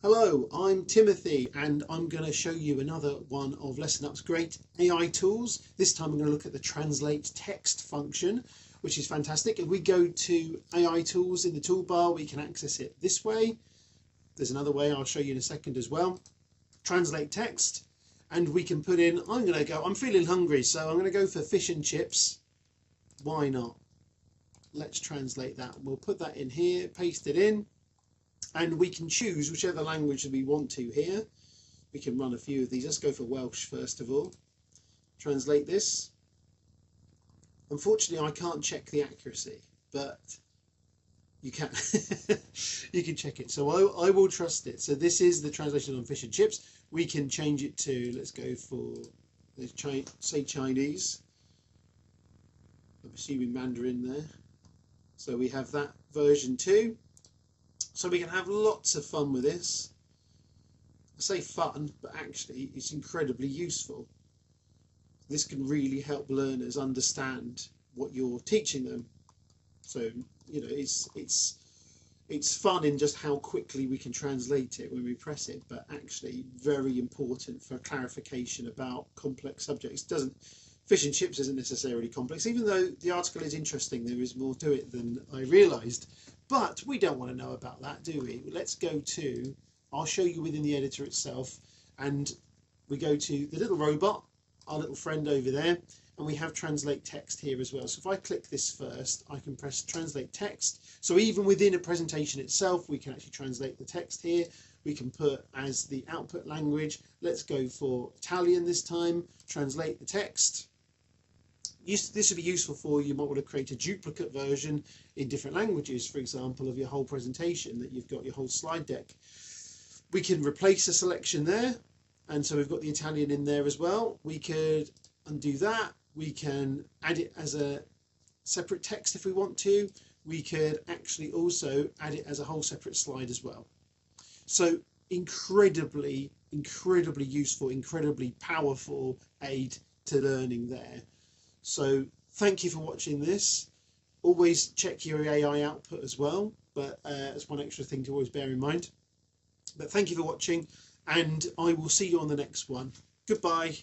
Hello, I'm Timothy and I'm going to show you another one of LessonUp's great AI tools. This time I'm going to look at the translate text function, which is fantastic. If we go to AI tools in the toolbar, we can access it this way. There's another way I'll show you in a second as well. Translate text, and we can put in, I'm feeling hungry, so I'm going to go for fish and chips. Why not? Let's translate that. We'll put that in here, paste it in. And we can choose whichever language we want to here. We can run a few of these. Let's go for Welsh first of all. Translate this. Unfortunately, I can't check the accuracy, but you can. You can check it. So I will trust it. So this is the translation on fish and chips. We can change it to, let's go for, let's say Chinese. I'm assuming Mandarin there. So we have that version too. So we can have lots of fun with this. I say fun, but actually it's incredibly useful. This can really help learners understand what you're teaching them. So, you know, it's fun in just how quickly we can translate it when we press it, but actually very important for clarification about complex subjects. Fish and chips isn't necessarily complex, even though the article is interesting. There is more to it than I realised. But we don't want to know about that, do we? Let's go to, I'll show you within the editor itself, and we go to the little robot, our little friend over there, and we have translate text here as well. So if I click this first, I can press translate text. So even within a presentation itself, we can actually translate the text here. We can put as the output language, let's go for Italian this time, translate the text. This would be useful for you. You might want to create a duplicate version in different languages, for example, of your whole presentation, that you've got your whole slide deck. We can replace a selection there, and so we've got the Italian in there as well. We could undo that. We can add it as a separate text if we want to. We could actually also add it as a whole separate slide as well. So incredibly useful, incredibly powerful aid to learning there. So thank you for watching this. Always check your AI output as well, but that's one extra thing to always bear in mind. But thank you for watching, and I will see you on the next one. Goodbye.